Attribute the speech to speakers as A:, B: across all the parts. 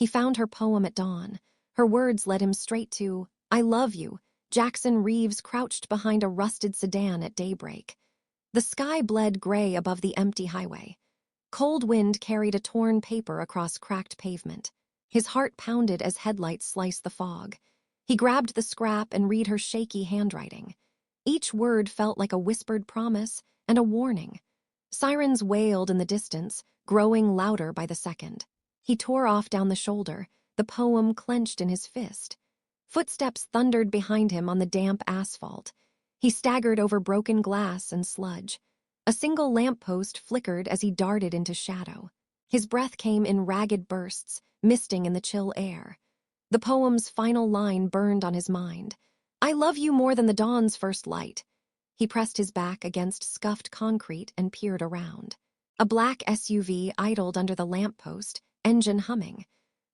A: He found her poem at dawn. Her words led him straight to, "I love you." Jackson Reeves crouched behind a rusted sedan at daybreak. The sky bled gray above the empty highway. Cold wind carried a torn paper across cracked pavement. His heart pounded as headlights sliced the fog. He grabbed the scrap and read her shaky handwriting. Each word felt like a whispered promise and a warning. Sirens wailed in the distance, growing louder by the second. He tore off down the shoulder, the poem clenched in his fist. Footsteps thundered behind him on the damp asphalt. He staggered over broken glass and sludge. A single lamppost flickered as he darted into shadow. His breath came in ragged bursts, misting in the chill air. The poem's final line burned on his mind. "I love you more than the dawn's first light." He pressed his back against scuffed concrete and peered around. A black SUV idled under the lamppost, engine humming.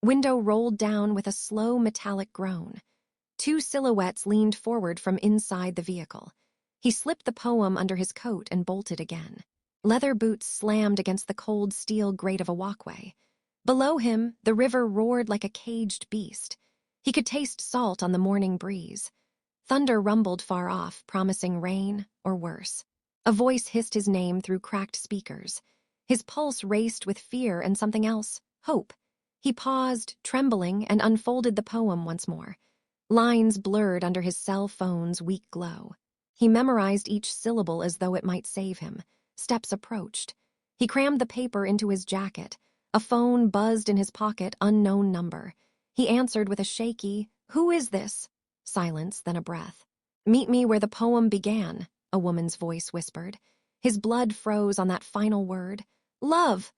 A: Window rolled down with a slow metallic groan. Two silhouettes leaned forward from inside the vehicle. He slipped the poem under his coat and bolted again. Leather boots slammed against the cold steel grate of a walkway. Below him, the river roared like a caged beast. He could taste salt on the morning breeze. Thunder rumbled far off, promising rain or worse. A voice hissed his name through cracked speakers. His pulse raced with fear and something else, hope. He paused, trembling, and unfolded the poem once more. Lines blurred under his cell phone's weak glow. He memorized each syllable as though it might save him. Steps approached. He crammed the paper into his jacket. A phone buzzed in his pocket, unknown number. He answered with a shaky, "Who is this?" Silence, then a breath. "Meet me where the poem began," a woman's voice whispered. His blood froze on that final word. "Love!"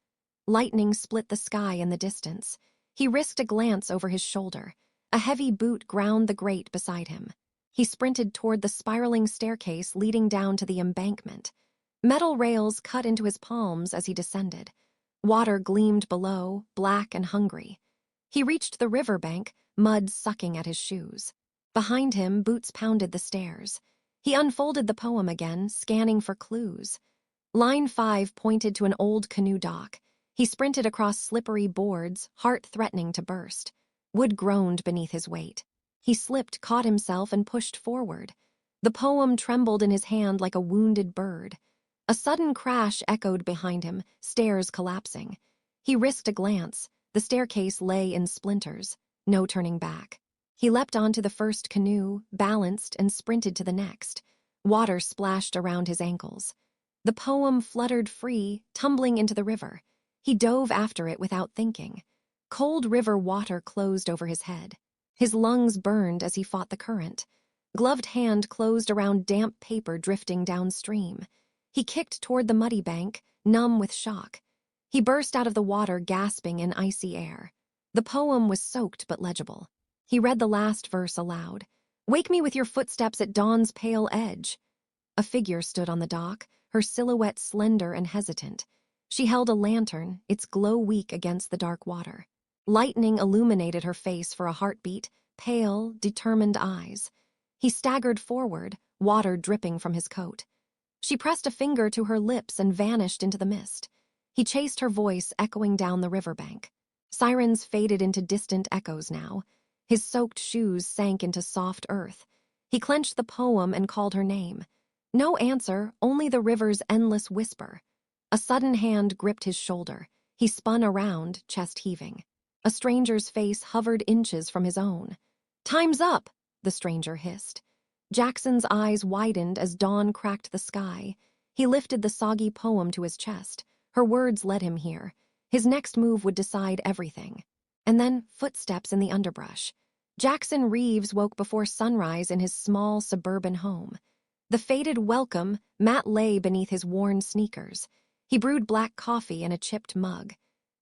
A: Lightning split the sky in the distance. He risked a glance over his shoulder. A heavy boot ground the grate beside him. He sprinted toward the spiraling staircase leading down to the embankment. Metal rails cut into his palms as he descended. Water gleamed below, black and hungry. He reached the riverbank, mud sucking at his shoes. Behind him, boots pounded the stairs. He unfolded the poem again, scanning for clues. Line 5 pointed to an old canoe dock. He sprinted across slippery boards, heart threatening to burst. Wood groaned beneath his weight. He slipped, caught himself, and pushed forward. The poem trembled in his hand like a wounded bird. A sudden crash echoed behind him, stairs collapsing. He risked a glance. The staircase lay in splinters. No turning back. He leapt onto the first canoe, balanced, and sprinted to the next. Water splashed around his ankles. The poem fluttered free, tumbling into the river. He dove after it without thinking. Cold river water closed over his head. His lungs burned as he fought the current. Gloved hand closed around damp paper drifting downstream. He kicked toward the muddy bank, numb with shock. He burst out of the water, gasping in icy air. The poem was soaked but legible. He read the last verse aloud. "Wake me with your footsteps at dawn's pale edge." A figure stood on the dock, her silhouette slender and hesitant. She held a lantern, its glow weak against the dark water. Lightning illuminated her face for a heartbeat, pale, determined eyes. He staggered forward, water dripping from his coat. She pressed a finger to her lips and vanished into the mist. He chased her voice echoing down the riverbank. Sirens faded into distant echoes now. His soaked shoes sank into soft earth. He clenched the poem and called her name. No answer, only the river's endless whisper. A sudden hand gripped his shoulder. He spun around, chest heaving. A stranger's face hovered inches from his own. "Time's up," the stranger hissed. Jackson's eyes widened as dawn cracked the sky. He lifted the soggy poem to his chest. Her words led him here. His next move would decide everything. And then footsteps in the underbrush. Jackson Reeves woke before sunrise in his small suburban home. The faded welcome mat lay beneath his worn sneakers. He brewed black coffee in a chipped mug.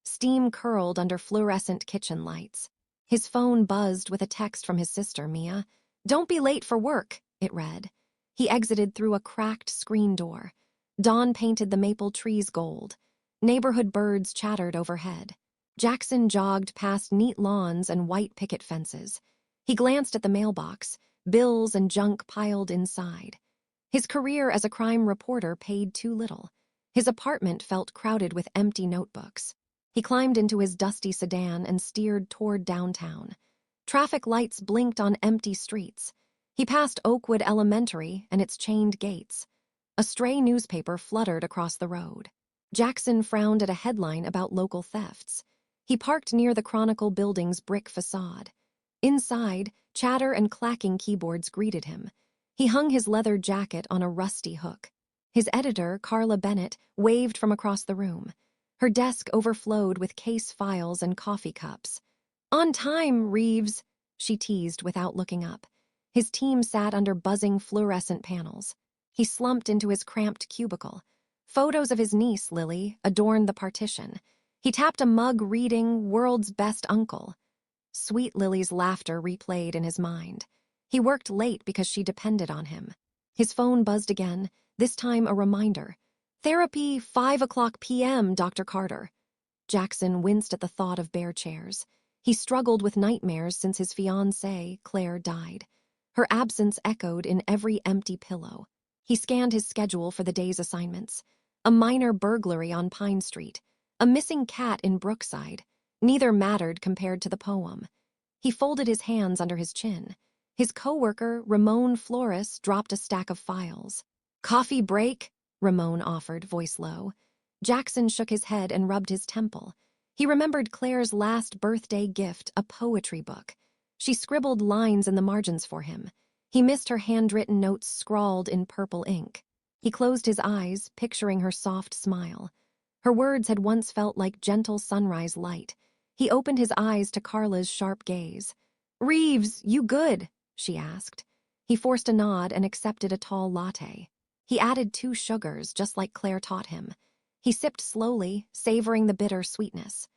A: Steam curled under fluorescent kitchen lights. His phone buzzed with a text from his sister, Mia. "Don't be late for work," it read. He exited through a cracked screen door. Dawn painted the maple trees gold. Neighborhood birds chattered overhead. Jackson jogged past neat lawns and white picket fences. He glanced at the mailbox, bills and junk piled inside. His career as a crime reporter paid too little. His apartment felt crowded with empty notebooks. He climbed into his dusty sedan and steered toward downtown. Traffic lights blinked on empty streets. He passed Oakwood Elementary and its chained gates. A stray newspaper fluttered across the road. Jackson frowned at a headline about local thefts. He parked near the Chronicle building's brick facade. Inside, chatter and clacking keyboards greeted him. He hung his leather jacket on a rusty hook. His editor, Carla Bennett, waved from across the room. Her desk overflowed with case files and coffee cups. "On time, Reeves," she teased without looking up. His team sat under buzzing fluorescent panels. He slumped into his cramped cubicle. Photos of his niece, Lily, adorned the partition. He tapped a mug reading "World's Best Uncle." Sweet Lily's laughter replayed in his mind. He worked late because she depended on him. His phone buzzed again, this time a reminder. "Therapy, 5:00 p.m., Dr. Carter." Jackson winced at the thought of bare chairs. He struggled with nightmares since his fiancée, Claire, died. Her absence echoed in every empty pillow. He scanned his schedule for the day's assignments. A minor burglary on Pine Street. A missing cat in Brookside. Neither mattered compared to the poem. He folded his hands under his chin. His coworker, Ramon Flores, dropped a stack of files. "Coffee break?" Ramon offered, voice low. Jackson shook his head and rubbed his temple. He remembered Claire's last birthday gift, a poetry book. She scribbled lines in the margins for him. He missed her handwritten notes scrawled in purple ink. He closed his eyes, picturing her soft smile. Her words had once felt like gentle sunrise light. He opened his eyes to Carla's sharp gaze. "Reeves, you good?" she asked. He forced a nod and accepted a tall latte. He added 2 sugars, just like Claire taught him. He sipped slowly, savoring the bitter sweetness.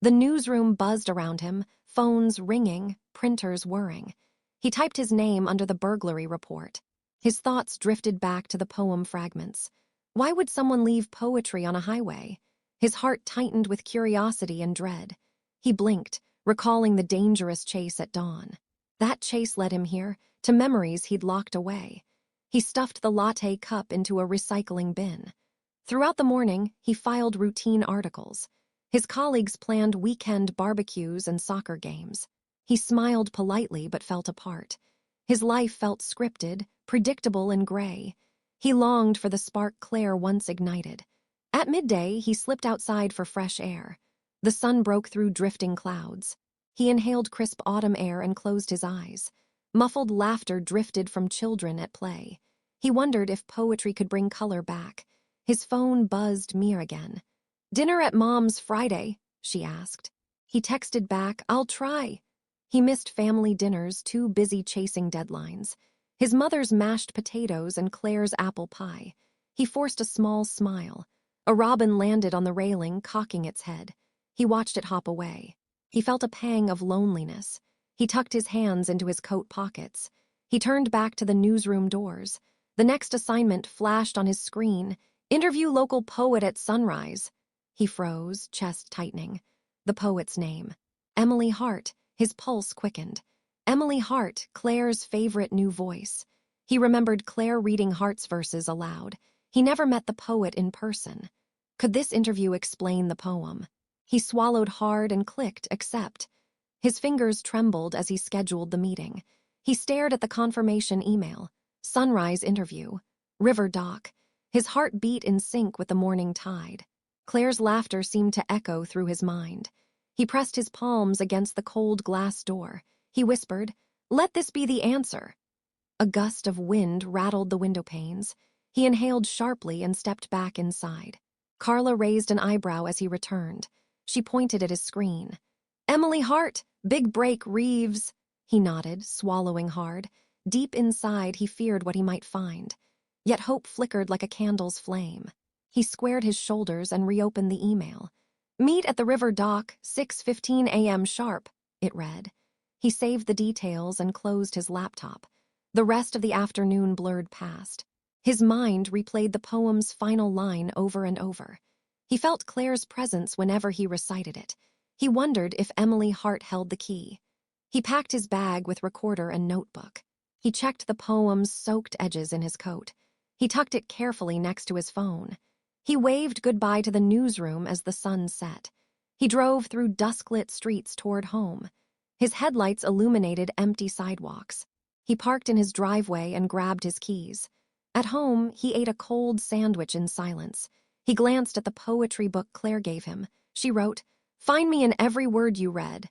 A: The newsroom buzzed around him, phones ringing, printers whirring. He typed his name under the burglary report. His thoughts drifted back to the poem fragments. Why would someone leave poetry on a highway? His heart tightened with curiosity and dread. He blinked, recalling the dangerous chase at dawn. That chase led him here, to memories he'd locked away. He stuffed the latte cup into a recycling bin. Throughout the morning, he filed routine articles. His colleagues planned weekend barbecues and soccer games. He smiled politely but felt apart. His life felt scripted, predictable and gray. He longed for the spark Claire once ignited. At midday, he slipped outside for fresh air. The sun broke through drifting clouds. He inhaled crisp autumn air and closed his eyes. Muffled laughter drifted from children at play. He wondered if poetry could bring color back. His phone buzzed near again. "Dinner at Mom's Friday?" she asked. He texted back, "I'll try." He missed family dinners, too busy chasing deadlines. His mother's mashed potatoes and Claire's apple pie. He forced a small smile. A robin landed on the railing, cocking its head. He watched it hop away. He felt a pang of loneliness. He tucked his hands into his coat pockets. He turned back to the newsroom doors. The next assignment flashed on his screen. "Interview local poet at sunrise." He froze, chest tightening. The poet's name. Emily Hart. His pulse quickened. Emily Hart, Claire's favorite new voice. He remembered Claire reading Hart's verses aloud. He never met the poet in person. Could this interview explain the poem? He swallowed hard and clicked accept. His fingers trembled as he scheduled the meeting. He stared at the confirmation email. Sunrise interview. River dock. His heart beat in sync with the morning tide. Claire's laughter seemed to echo through his mind. He pressed his palms against the cold glass door. He whispered, "Let this be the answer." A gust of wind rattled the window panes. He inhaled sharply and stepped back inside. Carla raised an eyebrow as he returned. She pointed at his screen. "Emily Hart, big break, Reeves." He nodded, swallowing hard. Deep inside, he feared what he might find. Yet hope flickered like a candle's flame. He squared his shoulders and reopened the email. "Meet at the river dock, 6:15 a.m. sharp," it read. He saved the details and closed his laptop. The rest of the afternoon blurred past. His mind replayed the poem's final line over and over. He felt Claire's presence whenever he recited it. He wondered if Emily Hart held the key. He packed his bag with recorder and notebook. He checked the poem's soaked edges in his coat. He tucked it carefully next to his phone. He waved goodbye to the newsroom as the sun set. He drove through dusk-lit streets toward home. His headlights illuminated empty sidewalks. He parked in his driveway and grabbed his keys. At home, he ate a cold sandwich in silence. He glanced at the poetry book Claire gave him. She wrote, "Find me in every word you read."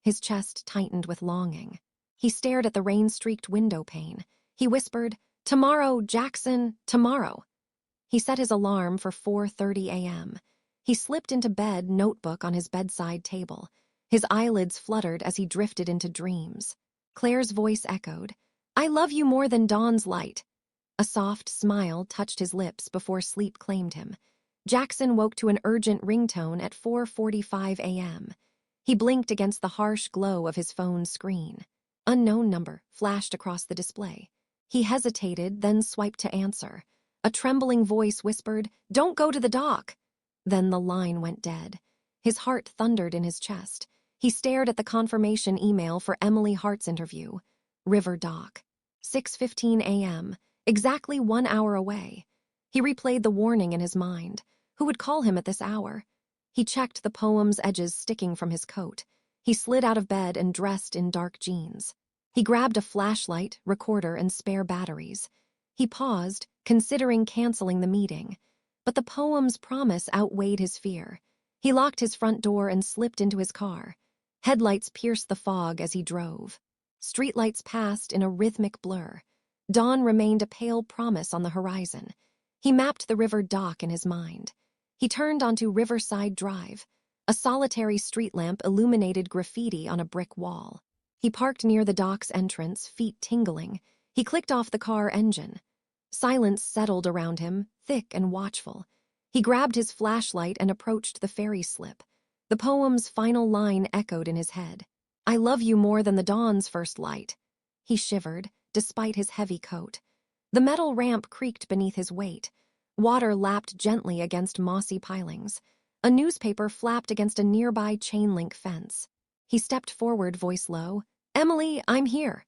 A: His chest tightened with longing. He stared at the rain-streaked window pane. He whispered, "Tomorrow, Jackson, tomorrow." He set his alarm for 4:30 a.m. He slipped into bed, notebook on his bedside table. His eyelids fluttered as he drifted into dreams. Claire's voice echoed, "I love you more than dawn's light." A soft smile touched his lips before sleep claimed him. Jackson woke to an urgent ringtone at 4:45 a.m. He blinked against the harsh glow of his phone's screen. "Unknown number" flashed across the display. He hesitated, then swiped to answer. A trembling voice whispered, "Don't go to the dock." Then the line went dead. His heart thundered in his chest. He stared at the confirmation email for Emily Hart's interview. River Dock. 6:15 a.m., exactly 1 hour away. He replayed the warning in his mind. Who would call him at this hour? He checked the poem's edges sticking from his coat. He slid out of bed and dressed in dark jeans. He grabbed a flashlight, recorder, and spare batteries. He paused, considering canceling the meeting. But the poem's promise outweighed his fear. He locked his front door and slipped into his car. Headlights pierced the fog as he drove. Streetlights passed in a rhythmic blur. Dawn remained a pale promise on the horizon. He mapped the river dock in his mind. He turned onto Riverside Drive. A solitary street lamp illuminated graffiti on a brick wall. He parked near the dock's entrance, feet tingling. He clicked off the car engine. Silence settled around him, thick and watchful. He grabbed his flashlight and approached the ferry slip. The poem's final line echoed in his head. "I love you more than the dawn's first light." He shivered, despite his heavy coat. The metal ramp creaked beneath his weight. Water lapped gently against mossy pilings. A newspaper flapped against a nearby chain-link fence. He stepped forward, voice low. "Emily, I'm here."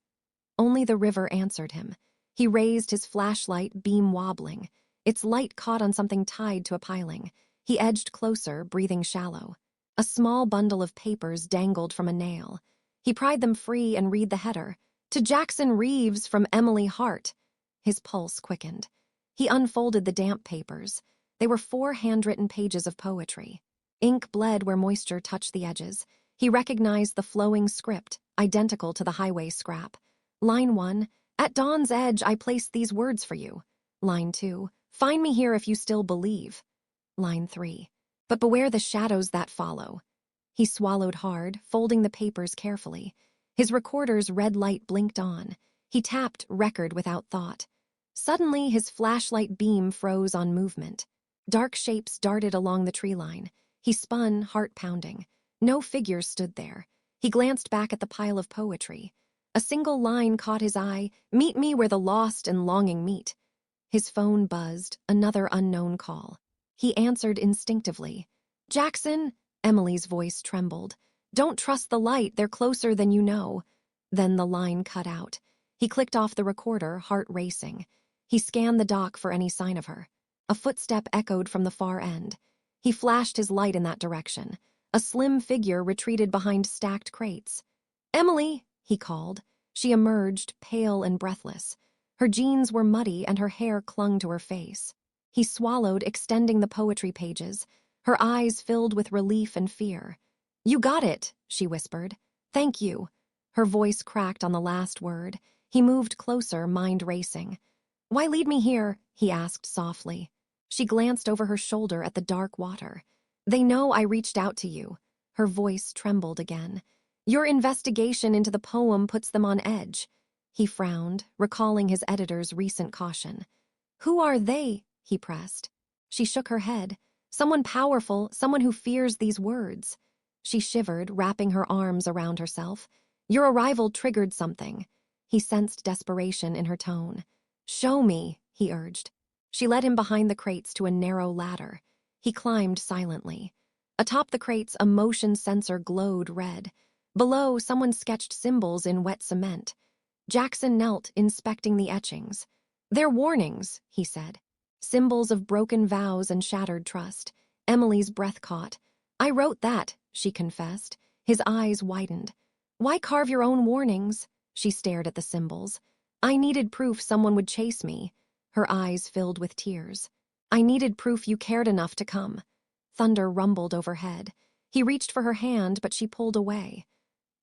A: Only the river answered him. He raised his flashlight, beam wobbling. Its light caught on something tied to a piling. He edged closer, breathing shallow. A small bundle of papers dangled from a nail. He pried them free and read the header. "To Jackson Reeves from Emily Hart." His pulse quickened. He unfolded the damp papers. They were 4 handwritten pages of poetry. Ink bled where moisture touched the edges. He recognized the flowing script, identical to the highway scrap. Line 1, "At dawn's edge I placed these words for you." Line 2, "Find me here if you still believe." Line 3, "But beware the shadows that follow." He swallowed hard, folding the papers carefully. His recorder's red light blinked on. He tapped record without thought. Suddenly, his flashlight beam froze on movement. Dark shapes darted along the tree line. He spun, heart pounding. No figures stood there. He glanced back at the pile of poetry. A single line caught his eye, "Meet me where the lost and longing meet." His phone buzzed, another unknown call. He answered instinctively. "Jackson?" Emily's voice trembled. "Don't trust the light, they're closer than you know." Then the line cut out. He clicked off the recorder, heart racing. He scanned the dock for any sign of her. A footstep echoed from the far end. He flashed his light in that direction. A slim figure retreated behind stacked crates. "Emily!" he called. She emerged, pale and breathless. Her jeans were muddy and her hair clung to her face. He swallowed, extending the poetry pages. Her eyes filled with relief and fear. "You got it," she whispered. "Thank you." Her voice cracked on the last word. He moved closer, mind racing. "Why lead me here?" he asked softly. She glanced over her shoulder at the dark water. "They know I reached out to you." Her voice trembled again. "Your investigation into the poem puts them on edge." He frowned, recalling his editor's recent caution. "Who are they?" he pressed. She shook her head. "Someone powerful, someone who fears these words." She shivered, wrapping her arms around herself. "Your arrival triggered something." He sensed desperation in her tone. "Show me," he urged. She led him behind the crates to a narrow ladder. He climbed silently. Atop the crates, a motion sensor glowed red. Below, someone sketched symbols in wet cement. Jackson knelt, inspecting the etchings. "They're warnings," he said. Symbols of broken vows and shattered trust. Emily's breath caught. "I wrote that," she confessed. His eyes widened. Why carve your own warnings? She stared at the symbols. I needed proof someone would chase me. Her eyes filled with tears. I needed proof you cared enough to come. Thunder rumbled overhead. He reached for her hand, but she pulled away.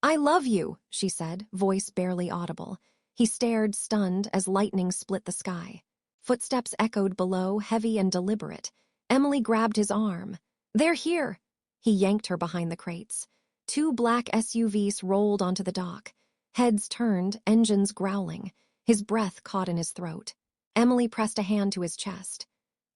A: I love you, she said, voice barely audible. He stared, stunned, as lightning split the sky. Footsteps echoed below, heavy and deliberate. Emily grabbed his arm. They're here. He yanked her behind the crates. 2 black SUVs rolled onto the dock. Heads turned, engines growling. His breath caught in his throat. Emily pressed a hand to his chest.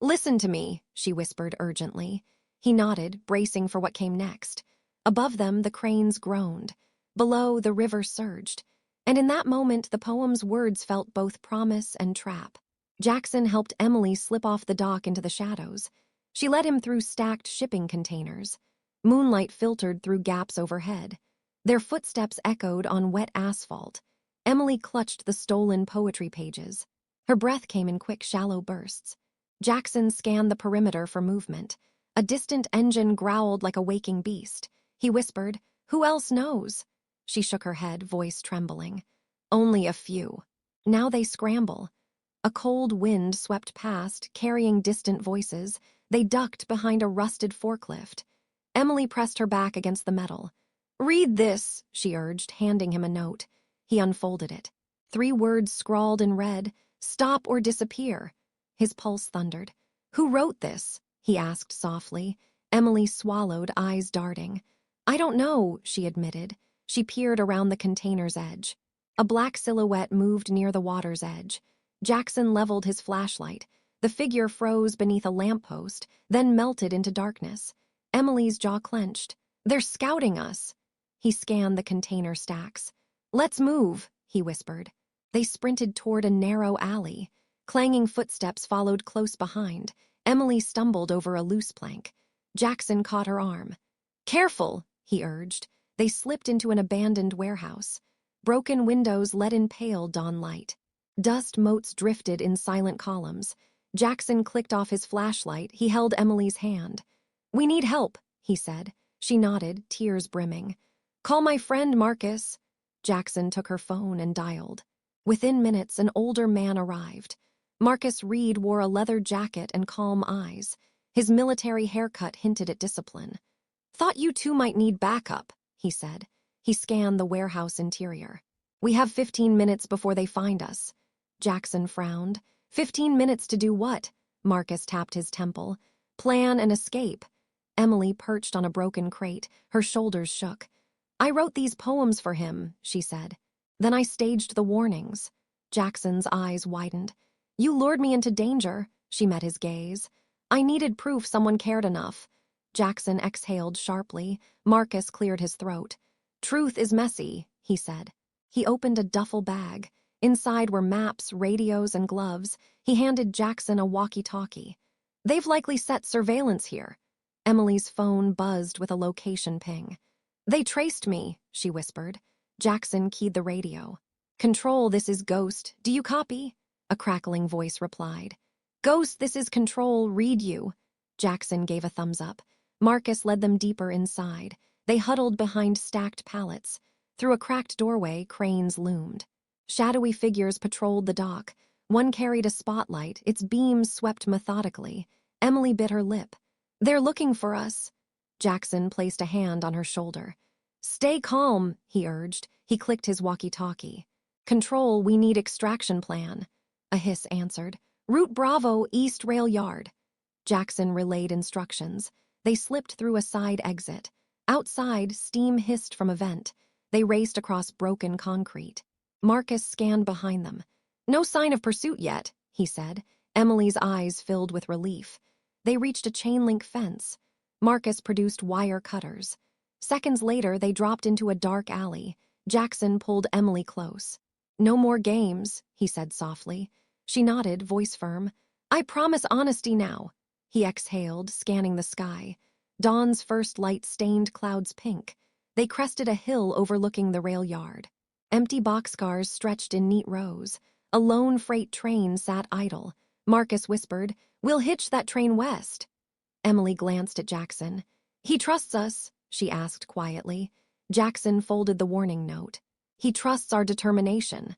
A: Listen to me, she whispered urgently. He nodded, bracing for what came next. Above them, the cranes groaned. Below, the river surged. And in that moment, the poem's words felt both promise and trap. Jackson helped Emily slip off the dock into the shadows. She led him through stacked shipping containers. Moonlight filtered through gaps overhead. Their footsteps echoed on wet asphalt. Emily clutched the stolen poetry pages. Her breath came in quick, shallow bursts. Jackson scanned the perimeter for movement. A distant engine growled like a waking beast. He whispered, "Who else knows?" She shook her head, voice trembling. Only a few. Now they scramble. A cold wind swept past, carrying distant voices. They ducked behind a rusted forklift. Emily pressed her back against the metal. Read this, she urged, handing him a note. He unfolded it. 3 words scrawled in red, stop or disappear. His pulse thundered. Who wrote this? He asked softly. Emily swallowed, eyes darting. I don't know, she admitted. She peered around the container's edge. A black silhouette moved near the water's edge. Jackson leveled his flashlight. The figure froze beneath a lamppost, then melted into darkness. Emily's jaw clenched. They're scouting us. He scanned the container stacks. Let's move, he whispered. They sprinted toward a narrow alley. Clanging footsteps followed close behind. Emily stumbled over a loose plank. Jackson caught her arm. Careful, he urged. They slipped into an abandoned warehouse. Broken windows let in pale dawn light. Dust motes drifted in silent columns. Jackson clicked off his flashlight. He held Emily's hand. We need help, he said. She nodded, tears brimming. Call my friend, Marcus. Jackson took her phone and dialed. Within minutes, an older man arrived. Marcus Reed wore a leather jacket and calm eyes. His military haircut hinted at discipline. Thought you two might need backup, he said. He scanned the warehouse interior. We have 15 minutes before they find us. Jackson frowned. 15 minutes to do what? Marcus tapped his temple. Plan an escape. Emily perched on a broken crate. Her shoulders shook. I wrote these poems for him, she said. Then I staged the warnings. Jackson's eyes widened. You lured me into danger, she met his gaze. I needed proof someone cared enough. Jackson exhaled sharply. Marcus cleared his throat. Truth is messy, he said. He opened a duffel bag. Inside were maps, radios, and gloves. He handed Jackson a walkie-talkie. They've likely set surveillance here. Emily's phone buzzed with a location ping. They traced me, she whispered. Jackson keyed the radio. Control, this is Ghost. Do you copy? A crackling voice replied. Ghost, this is Control. Read you. Jackson gave a thumbs up. Marcus led them deeper inside. They huddled behind stacked pallets. Through a cracked doorway, cranes loomed. Shadowy figures patrolled the dock. One carried a spotlight. Its beams swept methodically. Emily bit her lip. They're looking for us. Jackson placed a hand on her shoulder. Stay calm, he urged. He clicked his walkie-talkie. Control, we need extraction plan. A hiss answered. Route Bravo, East Rail Yard. Jackson relayed instructions. They slipped through a side exit. Outside, steam hissed from a vent. They raced across broken concrete. Marcus scanned behind them. No sign of pursuit yet, he said. Emily's eyes filled with relief. They reached a chain-link fence. Marcus produced wire cutters. Seconds later, they dropped into a dark alley. Jackson pulled Emily close. No more games, he said softly. She nodded, voice firm. I promise honesty now. He exhaled, scanning the sky. Dawn's first light stained clouds pink. They crested a hill overlooking the rail yard. Empty boxcars stretched in neat rows. A lone freight train sat idle. Marcus whispered, We'll hitch that train west. Emily glanced at Jackson. He trusts us, she asked quietly. Jackson folded the warning note. He trusts our determination.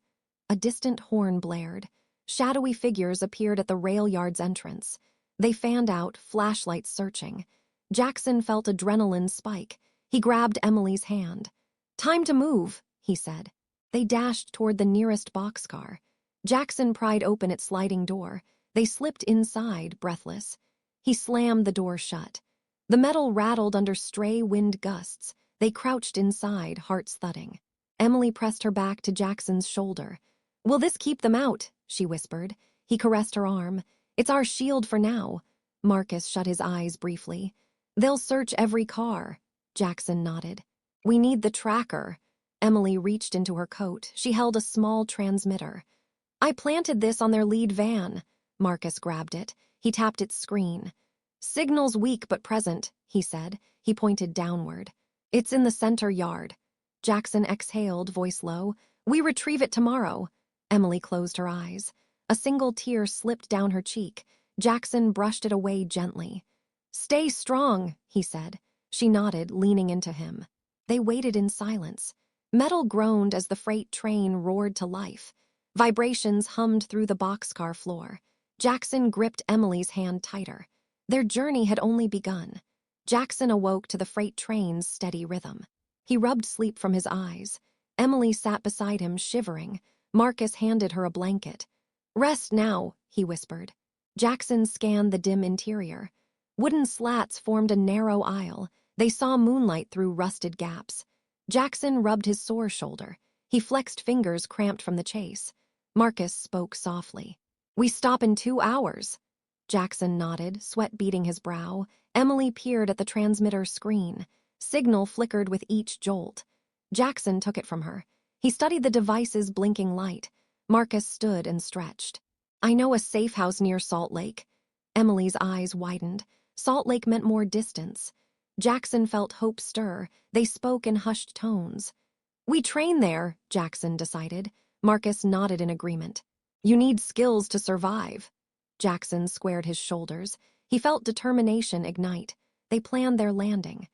A: A distant horn blared. Shadowy figures appeared at the rail yard's entrance. They fanned out, flashlights searching. Jackson felt adrenaline spike. He grabbed Emily's hand. "Time to move," he said. They dashed toward the nearest boxcar. Jackson pried open its sliding door. They slipped inside, breathless. He slammed the door shut. The metal rattled under stray wind gusts. They crouched inside, hearts thudding. Emily pressed her back to Jackson's shoulder. "Will this keep them out?" she whispered. He caressed her arm. "It's our shield for now." Marcus shut his eyes briefly. "They'll search every car." Jackson nodded. "We need the tracker." Emily reached into her coat. She held a small transmitter. "I planted this on their lead van." Marcus grabbed it. He tapped its screen. "Signal's weak but present," he said. He pointed downward. "It's in the center yard." Jackson exhaled, voice low. "We retrieve it tomorrow." Emily closed her eyes. A single tear slipped down her cheek. Jackson brushed it away gently. "Stay strong," he said. She nodded, leaning into him. They waited in silence. Metal groaned as the freight train roared to life. Vibrations hummed through the boxcar floor. Jackson gripped Emily's hand tighter. Their journey had only begun. Jackson awoke to the freight train's steady rhythm. He rubbed sleep from his eyes. Emily sat beside him, shivering. Marcus handed her a blanket. "Rest now," he whispered. Jackson scanned the dim interior. Wooden slats formed a narrow aisle. They saw moonlight through rusted gaps. Jackson rubbed his sore shoulder. He flexed fingers cramped from the chase. Marcus spoke softly. "We stop in 2 hours." Jackson nodded, sweat beading his brow. Emily peered at the transmitter screen. Signal flickered with each jolt. Jackson took it from her. He studied the device's blinking light. Marcus stood and stretched. "I know a safe house near Salt Lake." Emily's eyes widened. Salt Lake meant more distance. Jackson felt hope stir. They spoke in hushed tones. "We train there," Jackson decided. Marcus nodded in agreement. "You need skills to survive." Jackson squared his shoulders. He felt determination ignite. They planned their landing.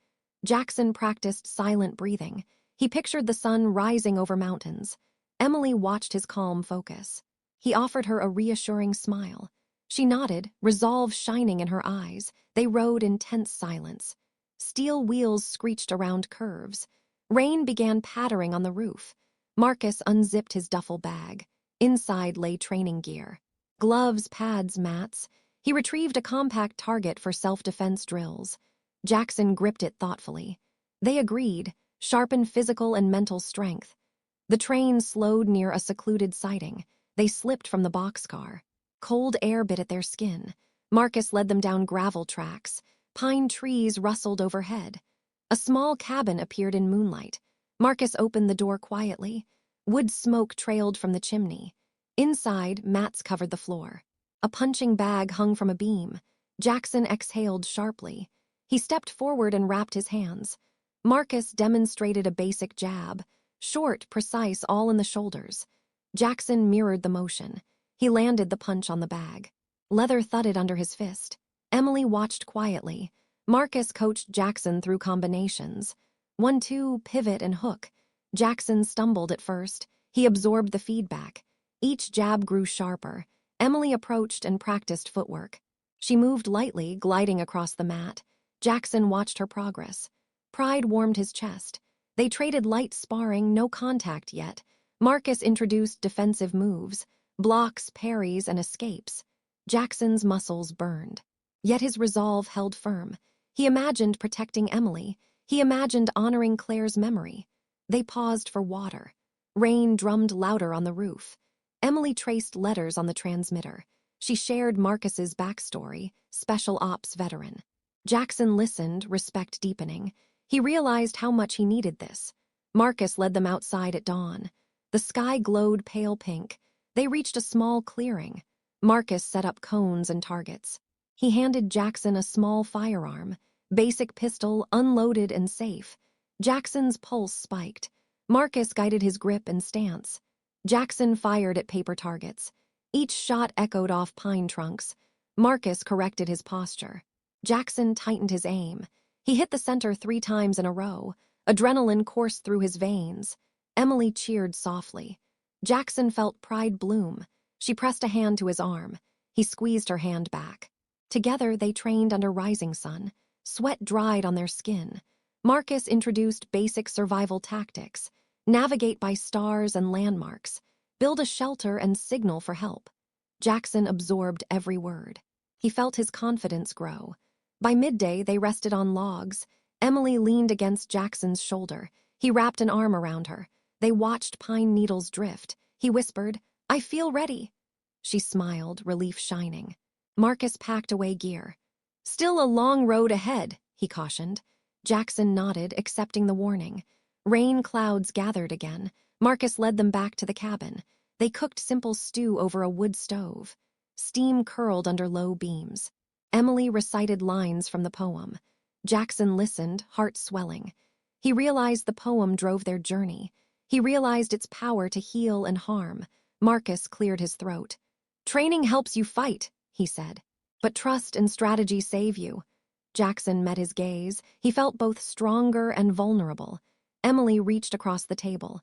A: Jackson practiced silent breathing. He pictured the sun rising over mountains. Emily watched his calm focus. He offered her a reassuring smile. She nodded, resolve shining in her eyes. They rode in tense silence. Steel wheels screeched around curves. Rain began pattering on the roof. Marcus unzipped his duffel bag. Inside lay training gear. Gloves, pads, mats. He retrieved a compact target for self-defense drills. Jackson gripped it thoughtfully. They agreed, sharpen physical and mental strength. The train slowed near a secluded siding. They slipped from the boxcar. Cold air bit at their skin. Marcus led them down gravel tracks. Pine trees rustled overhead. A small cabin appeared in moonlight. Marcus opened the door quietly. Wood smoke trailed from the chimney. Inside, mats covered the floor. A punching bag hung from a beam. Jackson exhaled sharply. He stepped forward and wrapped his hands. Marcus demonstrated a basic jab. Short, precise, all in the shoulders. Jackson mirrored the motion. He landed the punch on the bag. Leather thudded under his fist. Emily watched quietly. Marcus coached Jackson through combinations. 1-2, pivot, and hook. Jackson stumbled at first. He absorbed the feedback. Each jab grew sharper. Emily approached and practiced footwork. She moved lightly, gliding across the mat. Jackson watched her progress. Pride warmed his chest. They traded light sparring, no contact yet. Marcus introduced defensive moves, blocks, parries, and escapes. Jackson's muscles burned. Yet his resolve held firm. He imagined protecting Emily. He imagined honoring Claire's memory. They paused for water. Rain drummed louder on the roof. Emily traced letters on the transmitter. She shared Marcus's backstory, special ops veteran. Jackson listened, respect deepening. He realized how much he needed this. Marcus led them outside at dawn. The sky glowed pale pink. They reached a small clearing. Marcus set up cones and targets. He handed Jackson a small firearm, basic pistol, unloaded and safe. Jackson's pulse spiked. Marcus guided his grip and stance. Jackson fired at paper targets. Each shot echoed off pine trunks. Marcus corrected his posture. Jackson tightened his aim. He hit the center 3 times in a row. Adrenaline coursed through his veins. Emily cheered softly. Jackson felt pride bloom. She pressed a hand to his arm. He squeezed her hand back. Together they trained under rising sun. Sweat dried on their skin. Marcus introduced basic survival tactics. Navigate by stars and landmarks. Build a shelter and signal for help. Jackson absorbed every word. He felt his confidence grow. By midday, they rested on logs. Emily leaned against Jackson's shoulder. He wrapped an arm around her. They watched pine needles drift. He whispered, "I feel ready." She smiled, relief shining. Marcus packed away gear. "Still a long road ahead," he cautioned. Jackson nodded, accepting the warning. Rain clouds gathered again. Marcus led them back to the cabin. They cooked simple stew over a wood stove. Steam curled under low beams. Emily recited lines from the poem. Jackson listened, heart swelling. He realized the poem drove their journey. He realized its power to heal and harm. Marcus cleared his throat. "Training helps you fight," he said. "But trust and strategy save you." Jackson met his gaze. He felt both stronger and vulnerable. Emily reached across the table.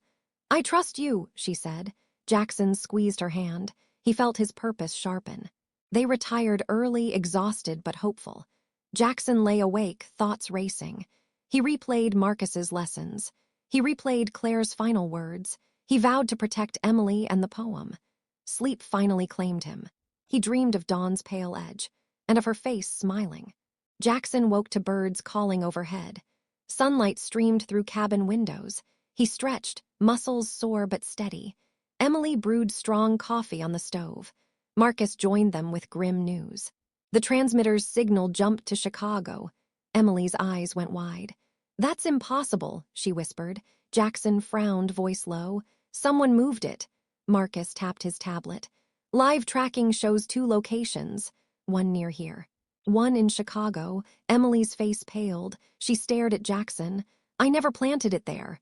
A: "I trust you," she said. Jackson squeezed her hand. He felt his purpose sharpen. They retired early, exhausted but hopeful. Jackson lay awake, thoughts racing. He replayed Marcus's lessons. He replayed Claire's final words. He vowed to protect Emily and the poem. Sleep finally claimed him. He dreamed of dawn's pale edge, and of her face smiling. Jackson woke to birds calling overhead. Sunlight streamed through cabin windows. He stretched, muscles sore but steady. Emily brewed strong coffee on the stove. Marcus joined them with grim news. The transmitter's signal jumped to Chicago. Emily's eyes went wide. "That's impossible," she whispered. Jackson frowned, voice low. "Someone moved it." Marcus tapped his tablet. "Live tracking shows 2 locations. One near here. One in Chicago." Emily's face paled. She stared at Jackson. "I never planted it there."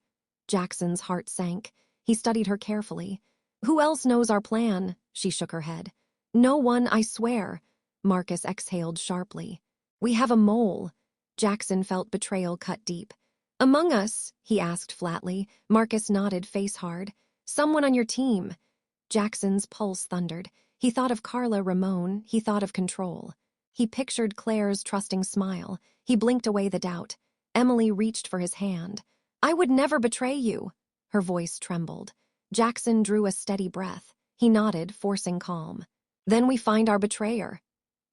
A: Jackson's heart sank. He studied her carefully. "Who else knows our plan?" She shook her head. "No one, I swear." Marcus exhaled sharply. "We have a mole." Jackson felt betrayal cut deep. "Among us?" he asked flatly. Marcus nodded, face hard. "Someone on your team." Jackson's pulse thundered. He thought of Carla, Ramon. He thought of control. He pictured Claire's trusting smile. He blinked away the doubt. Emily reached for his hand. "I would never betray you." Her voice trembled. Jackson drew a steady breath. He nodded, forcing calm. "Then we find our betrayer."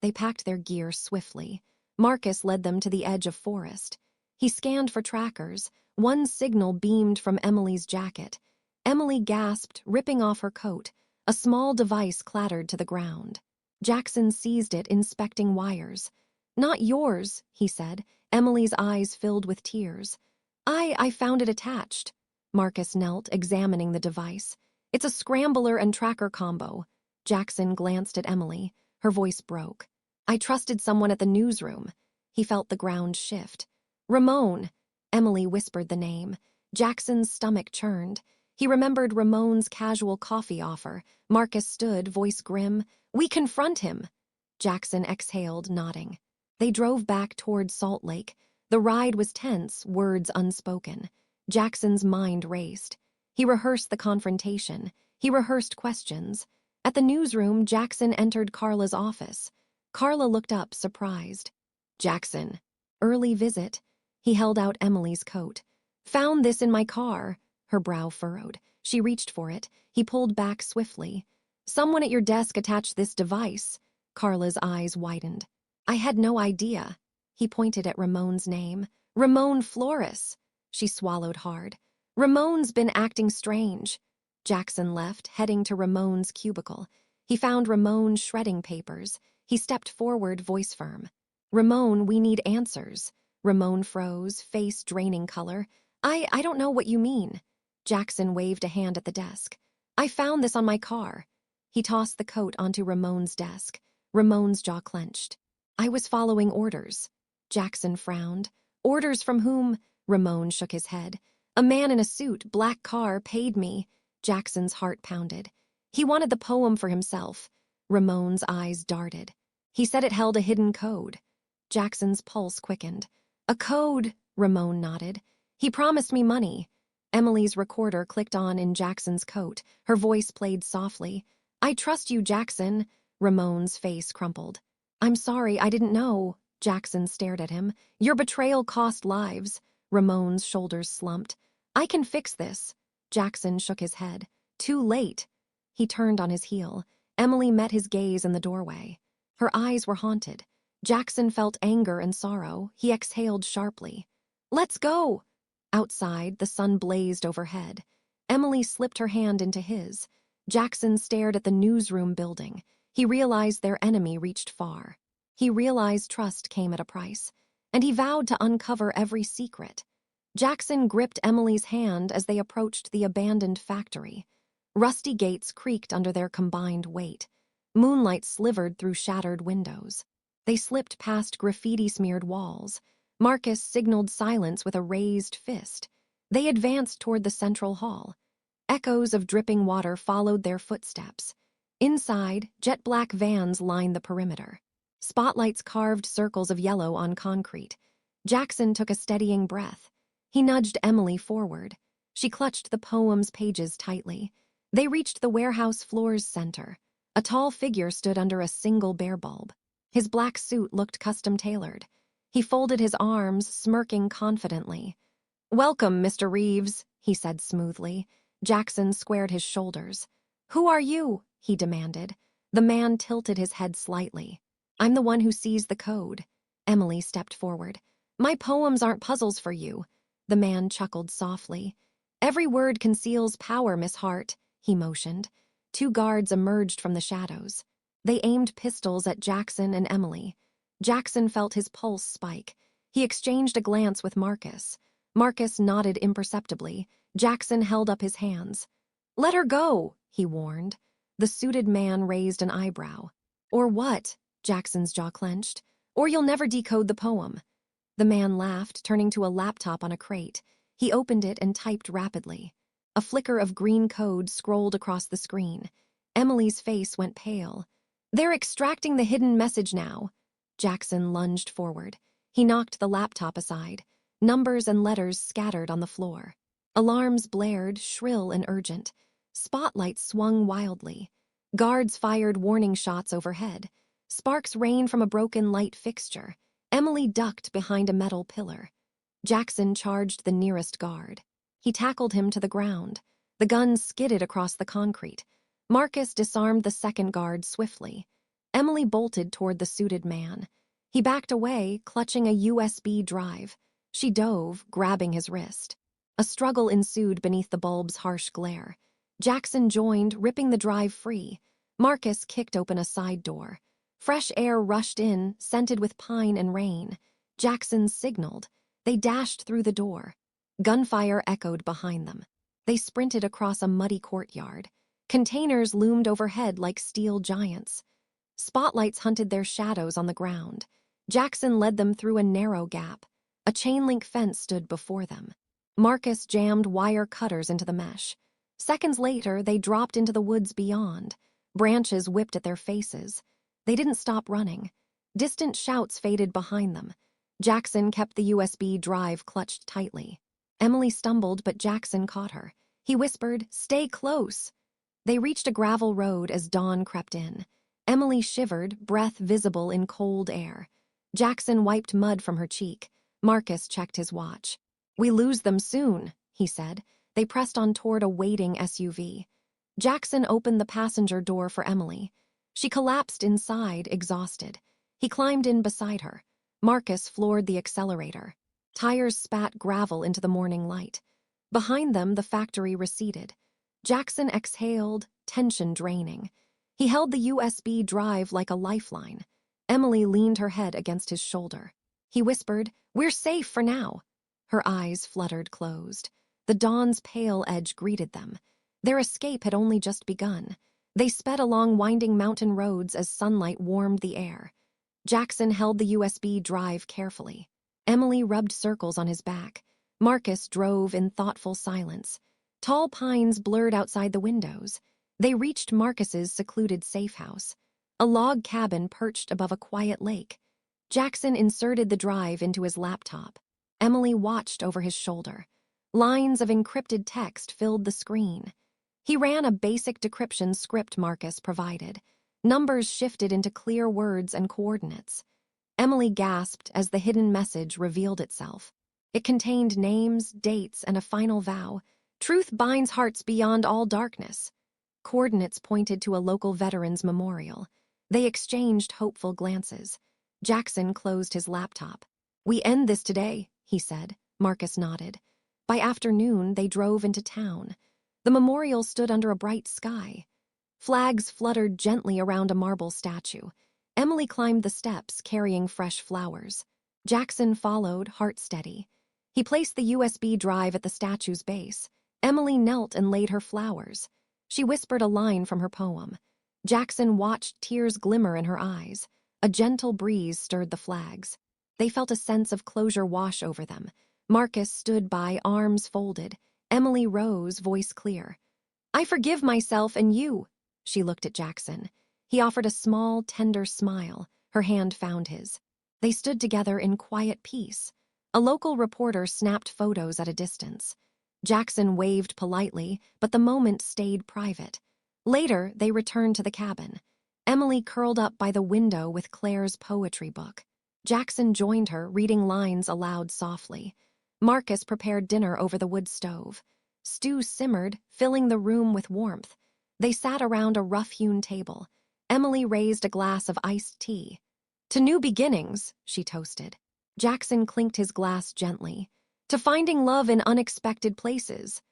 A: They packed their gear swiftly. Marcus led them to the edge of forest. He scanned for trackers. One signal beamed from Emily's jacket. Emily gasped, ripping off her coat. A small device clattered to the ground. Jackson seized it, inspecting wires. "Not yours," he said. Emily's eyes filled with tears. I found it attached." Marcus knelt, examining the device. "It's a scrambler and tracker combo." Jackson glanced at Emily. Her voice broke. "I trusted someone at the newsroom." He felt the ground shift. "Ramon." Emily whispered the name. Jackson's stomach churned. He remembered Ramon's casual coffee offer. Marcus stood, voice grim. "We confront him." Jackson exhaled, nodding. They drove back toward Salt Lake. The ride was tense, words unspoken. Jackson's mind raced. He rehearsed the confrontation. He rehearsed questions. At the newsroom, Jackson entered Carla's office. Carla looked up, surprised. "Jackson." "Early visit." He held out Emily's coat. "Found this in my car." Her brow furrowed. She reached for it. He pulled back swiftly. "Someone at your desk attached this device." Carla's eyes widened. "I had no idea." He pointed at Ramon's name. "Ramon Flores." She swallowed hard. "Ramon's been acting strange." Jackson left, heading to Ramon's cubicle. He found Ramon shredding papers. He stepped forward, voice firm. "Ramon, we need answers." Ramon froze, face draining color. I don't know what you mean." Jackson waved a hand at the desk. "I found this on my car." He tossed the coat onto Ramon's desk. Ramon's jaw clenched. "I was following orders." Jackson frowned. "Orders from whom?" Ramon shook his head. "A man in a suit, black car, paid me." Jackson's heart pounded. "He wanted the poem for himself." Ramon's eyes darted. "He said it held a hidden code." Jackson's pulse quickened. A code, Ramon nodded. He promised me money. Emily's recorder clicked on in Jackson's coat. Her voice played softly. I trust you, Jackson. Ramon's face crumpled. I'm sorry, I didn't know. Jackson stared at him. Your betrayal cost lives. Ramon's shoulders slumped. I can fix this. Jackson shook his head. Too late. He turned on his heel. Emily met his gaze in the doorway. Her eyes were haunted. Jackson felt anger and sorrow. He exhaled sharply. Let's go! Outside, the sun blazed overhead. Emily slipped her hand into his. Jackson stared at the newsroom building. He realized their enemy reached far. He realized trust came at a price. And he vowed to uncover every secret. Jackson gripped Emily's hand as they approached the abandoned factory. Rusty gates creaked under their combined weight. Moonlight slivered through shattered windows. They slipped past graffiti-smeared walls. Marcus signaled silence with a raised fist. They advanced toward the central hall. Echoes of dripping water followed their footsteps. Inside, jet-black vans lined the perimeter. Spotlights carved circles of yellow on concrete. Jackson took a steadying breath. He nudged Emily forward. She clutched the poem's pages tightly. They reached the warehouse floor's center. A tall figure stood under a single bare bulb. His black suit looked custom-tailored. He folded his arms, smirking confidently. Welcome, Mr. Reeves, he said smoothly. Jackson squared his shoulders. Who are you? He demanded. The man tilted his head slightly. I'm the one who sees the code. Emily stepped forward. My poems aren't puzzles for you. The man chuckled softly. Every word conceals power, Miss Hart, he motioned. Two guards emerged from the shadows. They aimed pistols at Jackson and Emily. Jackson felt his pulse spike. He exchanged a glance with Marcus. Marcus nodded imperceptibly. Jackson held up his hands. Let her go, he warned. The suited man raised an eyebrow. Or what? Jackson's jaw clenched. Or you'll never decode the poem. The man laughed, turning to a laptop on a crate. He opened it and typed rapidly. A flicker of green code scrolled across the screen. Emily's face went pale. They're extracting the hidden message now. Jackson lunged forward. He knocked the laptop aside. Numbers and letters scattered on the floor. Alarms blared, shrill and urgent. Spotlights swung wildly. Guards fired warning shots overhead. Sparks rained from a broken light fixture. Emily ducked behind a metal pillar. Jackson charged the nearest guard. He tackled him to the ground. The gun skidded across the concrete. Marcus disarmed the second guard swiftly. Emily bolted toward the suited man. He backed away, clutching a USB drive. She dove, grabbing his wrist. A struggle ensued beneath the bulb's harsh glare. Jackson joined, ripping the drive free. Marcus kicked open a side door. Fresh air rushed in, scented with pine and rain. Jackson signaled. They dashed through the door. Gunfire echoed behind them. They sprinted across a muddy courtyard. Containers loomed overhead like steel giants. Spotlights hunted their shadows on the ground. Jackson led them through a narrow gap. A chain-link fence stood before them. Marcus jammed wire cutters into the mesh. Seconds later, they dropped into the woods beyond. Branches whipped at their faces. They didn't stop running. Distant shouts faded behind them. Jackson kept the USB drive clutched tightly. Emily stumbled, but Jackson caught her. He whispered, "Stay close." They reached a gravel road as dawn crept in. Emily shivered, breath visible in cold air. Jackson wiped mud from her cheek. Marcus checked his watch. "We lose them soon," he said. They pressed on toward a waiting SUV. Jackson opened the passenger door for Emily. She collapsed inside, exhausted. He climbed in beside her. Marcus floored the accelerator. Tires spat gravel into the morning light. Behind them, the factory receded. Jackson exhaled, tension draining. He held the USB drive like a lifeline. Emily leaned her head against his shoulder. He whispered, "We're safe for now." Her eyes fluttered closed. The dawn's pale edge greeted them. Their escape had only just begun. They sped along winding mountain roads as sunlight warmed the air. Jackson held the USB drive carefully. Emily rubbed circles on his back. Marcus drove in thoughtful silence. Tall pines blurred outside the windows. They reached Marcus's secluded safe house, a log cabin perched above a quiet lake. Jackson inserted the drive into his laptop. Emily watched over his shoulder. Lines of encrypted text filled the screen. He ran a basic decryption script Marcus provided. Numbers shifted into clear words and coordinates. Emily gasped as the hidden message revealed itself. It contained names, dates, and a final vow. Truth binds hearts beyond all darkness. Coordinates pointed to a local veterans memorial. They exchanged hopeful glances. Jackson closed his laptop. "We end this today," he said. Marcus nodded. By afternoon, they drove into town. The memorial stood under a bright sky. Flags fluttered gently around a marble statue. Emily climbed the steps, carrying fresh flowers. Jackson followed, heart steady. He placed the USB drive at the statue's base. Emily knelt and laid her flowers. She whispered a line from her poem. Jackson watched tears glimmer in her eyes. A gentle breeze stirred the flags. They felt a sense of closure wash over them. Marcus stood by, arms folded. Emily rose, voice clear. "I forgive myself and you." She looked at Jackson. He offered a small, tender smile. Her hand found his. They stood together in quiet peace. A local reporter snapped photos at a distance. Jackson waved politely, but the moment stayed private. Later, they returned to the cabin. Emily curled up by the window with Claire's poetry book. Jackson joined her, reading lines aloud softly. Marcus prepared dinner over the wood stove. Stew simmered, filling the room with warmth. They sat around a rough-hewn table. Emily raised a glass of iced tea. "To new beginnings," she toasted. Jackson clinked his glass gently. "To finding love in unexpected places."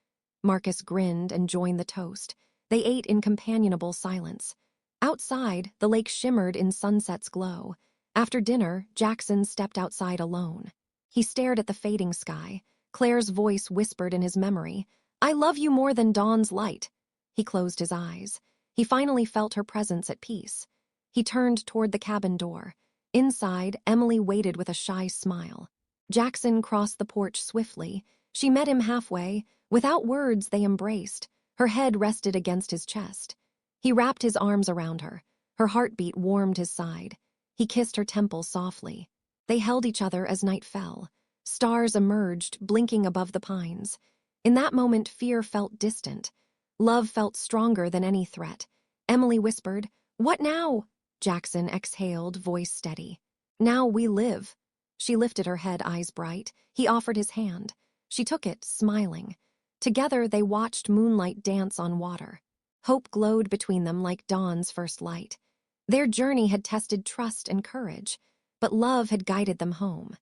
A: Marcus grinned and joined the toast. They ate in companionable silence. Outside, the lake shimmered in sunset's glow. After dinner, Jackson stepped outside alone. He stared at the fading sky. Claire's voice whispered in his memory, "I love you more than dawn's light." He closed his eyes. He finally felt her presence at peace. He turned toward the cabin door. Inside, Emily waited with a shy smile. Jackson crossed the porch swiftly. She met him halfway. Without words, they embraced. Her head rested against his chest. He wrapped his arms around her. Her heartbeat warmed his side. He kissed her temple softly. They held each other as night fell. Stars emerged, blinking above the pines. In that moment, fear felt distant. Love felt stronger than any threat. Emily whispered, "What now?" Jackson exhaled, voice steady. "Now we live." She lifted her head, eyes bright. He offered his hand. She took it, smiling. Together, they watched moonlight dance on water. Hope glowed between them like dawn's first light. Their journey had tested trust and courage, but love had guided them home.